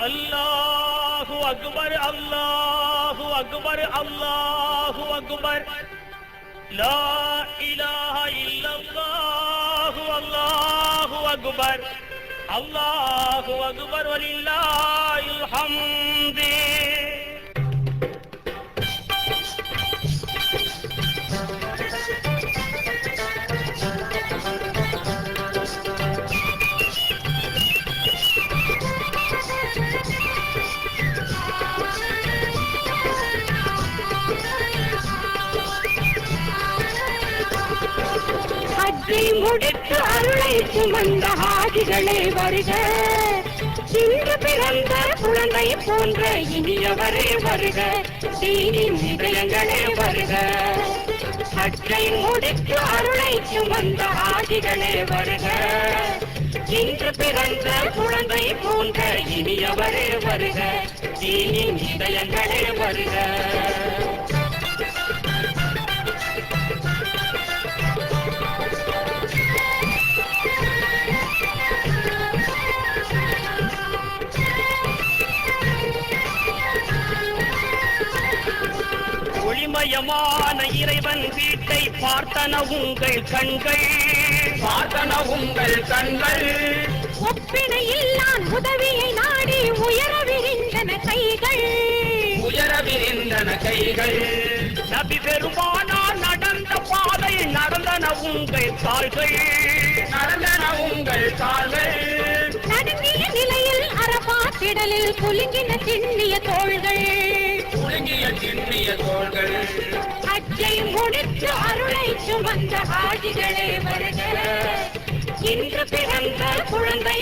அல்லாஹு அக்பர் அல்லாஹு அக்பர் அல்லாஹு அக்பர் லா இலாஹா இல்லல்லாஹு அல்லாஹு அக்பர் அல்லாஹு அக்பர் வலில்லாஹில் ஹம்து. முடித்து அருளை சுமந்த ஆதிகளே வருக. இன்று பிறந்த குழந்தை போன்ற இனியவரே வருக. தீனின் இதயங்களே வருக. அற்றை முடித்து அருளை சுமந்த ஆதிகளே வருக. இன்று பிறந்த குழந்தை போன்ற இனியவரே வருக. தீனின் இதயங்களே வருக. ஒளிமயமான இறைவன் வீட்டை பார்த்தன உங்கள் கண்கள், பார்த்தன உங்கள் கண்கள். ஒப்பினையில்லான் உதவியை நாடி உயரவிருந்தன கைகள், உயரவிருந்தன கைகள். நபி பெருமானார் நடந்த பாதை நடந்தன உங்கள் கால்கள், நடந்தன உங்கள் கால்கள். நடுங்கிய நிலையில் அரபா திடலில் குலுங்கின திண்ணிய தோள்கள், குலுங்கிய திண்ணிய தோள்கள். அச்சை முடித்து அருளை சுமந்த ஆதிகளே வருக. இன்று பிறந்த குழந்தை